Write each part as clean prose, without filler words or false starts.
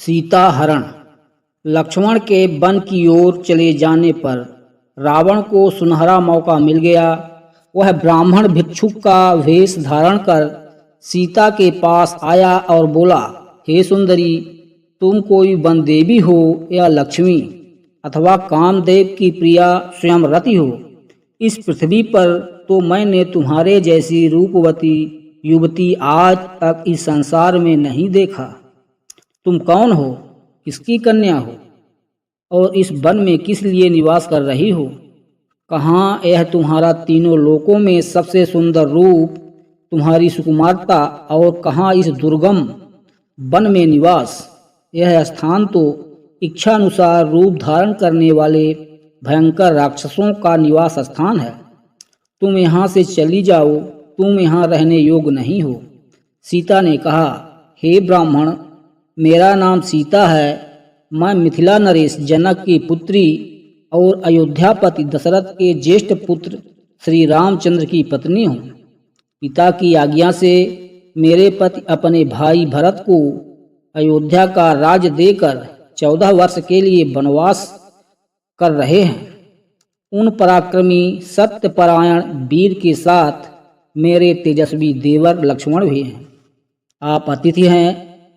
सीता हरण। लक्ष्मण के वन की ओर चले जाने पर रावण को सुनहरा मौका मिल गया। वह ब्राह्मण भिक्षुक का वेश धारण कर सीता के पास आया और बोला, हे सुंदरी, तुम कोई वन देवी हो या लक्ष्मी अथवा कामदेव की प्रिया स्वयं रति हो? इस पृथ्वी पर तो मैंने तुम्हारे जैसी रूपवती युवती आज तक इस संसार में नहीं देखा। तुम कौन हो, किसकी कन्या हो और इस वन में किस लिए निवास कर रही हो? कहाँ यह तुम्हारा तीनों लोकों में सबसे सुंदर रूप, तुम्हारी सुकुमारता, और कहाँ इस दुर्गम वन में निवास? यह स्थान तो इच्छानुसार रूप धारण करने वाले भयंकर राक्षसों का निवास स्थान है। तुम यहाँ से चली जाओ, तुम यहाँ रहने योग्य नहीं हो। सीता ने कहा, हे ब्राह्मण, मेरा नाम सीता है। मैं मिथिला नरेश जनक की पुत्री और अयोध्यापति दशरथ के ज्येष्ठ पुत्र श्री रामचंद्र की पत्नी हूँ। पिता की आज्ञा से मेरे पति अपने भाई भरत को अयोध्या का राज्य देकर 14 वर्ष के लिए वनवास कर रहे हैं। उन पराक्रमी सत्यपरायण वीर के साथ मेरे तेजस्वी देवर लक्ष्मण भी हैं। आप अतिथि हैं,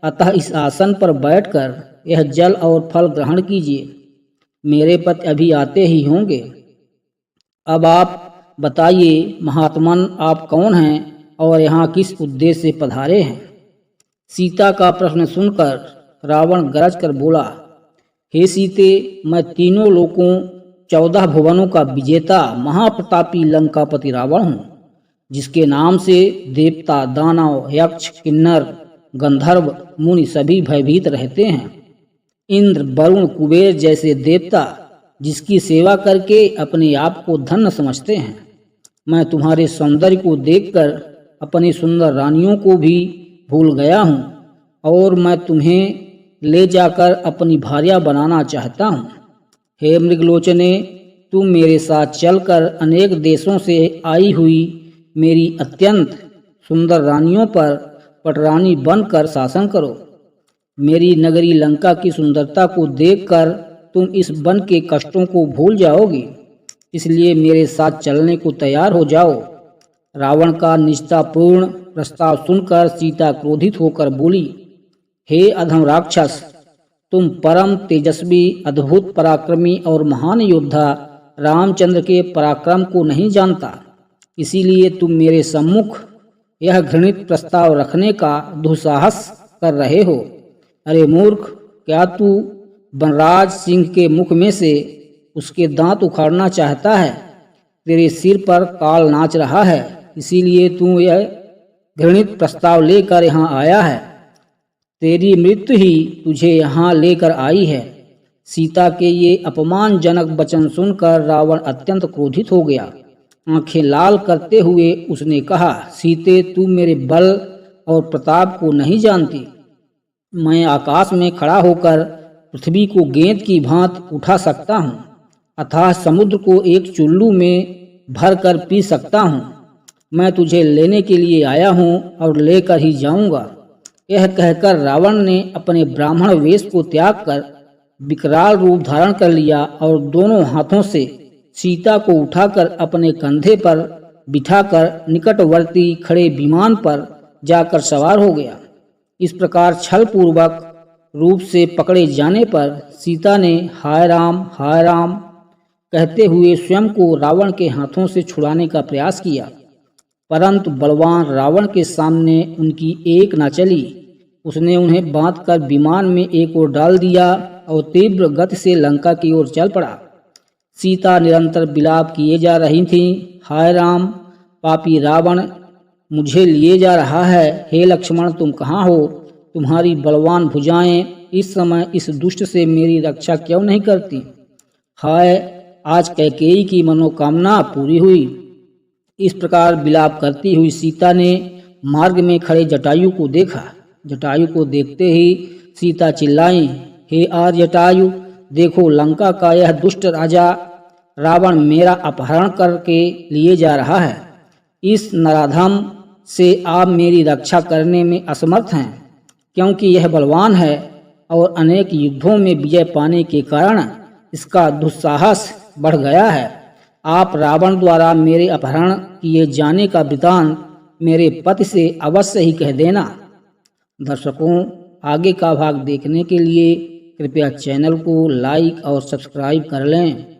अतः इस आसन पर बैठकर यह जल और फल ग्रहण कीजिए। मेरे पति अभी आते ही होंगे। अब आप बताइए महात्मन, आप कौन हैं और यहाँ किस उद्देश्य से पधारे हैं? सीता का प्रश्न सुनकर रावण गरज कर बोला, हे सीते, मैं तीनों लोकों 14 भुवनों का विजेता महाप्रतापी लंकापति रावण हूँ, जिसके नाम से देवता, दानव, यक्ष, किन्नर, गंधर्व, मुनि सभी भयभीत रहते हैं। इंद्र, वरुण, कुबेर जैसे देवता जिसकी सेवा करके अपने आप को धन्य समझते हैं। मैं तुम्हारे सौंदर्य को देखकर अपनी सुंदर रानियों को भी भूल गया हूँ और मैं तुम्हें ले जाकर अपनी भार्या बनाना चाहता हूँ। हे मृगलोचने, तुम मेरे साथ चलकर अनेक देशों से आई हुई मेरी अत्यंत सुंदर रानियों पर पटरानी बनकर शासन करो। मेरी नगरी लंका की सुंदरता को देखकर तुम इस वन के कष्टों को भूल जाओगी, इसलिए मेरे साथ चलने को तैयार हो जाओ। रावण का निष्ठापूर्ण प्रस्ताव सुनकर सीता क्रोधित होकर बोली, हे अधम राक्षस, तुम परम तेजस्वी, अद्भुत पराक्रमी और महान योद्धा रामचंद्र के पराक्रम को नहीं जानता, इसीलिए तुम मेरे सम्मुख यह घृणित प्रस्ताव रखने का दुस्साहस कर रहे हो। अरे मूर्ख, क्या तू वनराज सिंह के मुख में से उसके दांत उखाड़ना चाहता है? तेरे सिर पर काल नाच रहा है, इसीलिए तू यह घृणित प्रस्ताव लेकर यहाँ आया है। तेरी मृत्यु ही तुझे यहाँ लेकर आई है। सीता के ये अपमानजनक वचन सुनकर रावण अत्यंत क्रोधित हो गया। आंखें लाल करते हुए उसने कहा, सीते, तू मेरे बल और प्रताप को नहीं जानती। मैं आकाश में खड़ा होकर पृथ्वी को गेंद की भांति उठा सकता हूँ, अथाह समुद्र को एक चुल्लू में भर कर पी सकता हूँ। मैं तुझे लेने के लिए आया हूँ और लेकर ही जाऊँगा। यह कहकर रावण ने अपने ब्राह्मण वेश को त्याग कर विकराल रूप धारण कर लिया और दोनों हाथों से सीता को उठाकर अपने कंधे पर बिठाकर निकटवर्ती खड़े विमान पर जाकर सवार हो गया। इस प्रकार छल पूर्वक रूप से पकड़े जाने पर सीता ने हाय राम कहते हुए स्वयं को रावण के हाथों से छुड़ाने का प्रयास किया, परंतु बलवान रावण के सामने उनकी एक न चली। उसने उन्हें बांधकर विमान में एक ओर डाल दिया और तीव्र गति से लंका की ओर चल पड़ा। सीता निरंतर विलाप किए जा रही थीं, हाय राम, पापी रावण मुझे लिए जा रहा है। हे लक्ष्मण, तुम कहाँ हो? तुम्हारी बलवान भुजाएं इस समय इस दुष्ट से मेरी रक्षा क्यों नहीं करती? हाय, आज कैकेयी की मनोकामना पूरी हुई। इस प्रकार विलाप करती हुई सीता ने मार्ग में खड़े जटायु को देखा। जटायु को देखते ही सीता चिल्लाई, हे आर्य जटायु, देखो लंका का यह दुष्ट राजा रावण मेरा अपहरण करके लिए जा रहा है। इस नराधम से आप मेरी रक्षा करने में असमर्थ हैं, क्योंकि यह बलवान है। और अनेक युद्धों में विजय पाने के कारण इसका दुस्साहस बढ़ गया है। आप रावण द्वारा मेरे अपहरण किए जाने का वृतांत मेरे पति से अवश्य ही कह देना। दर्शकों, आगे का भाग देखने के लिए कृपया चैनल को लाइक और सब्सक्राइब कर लें।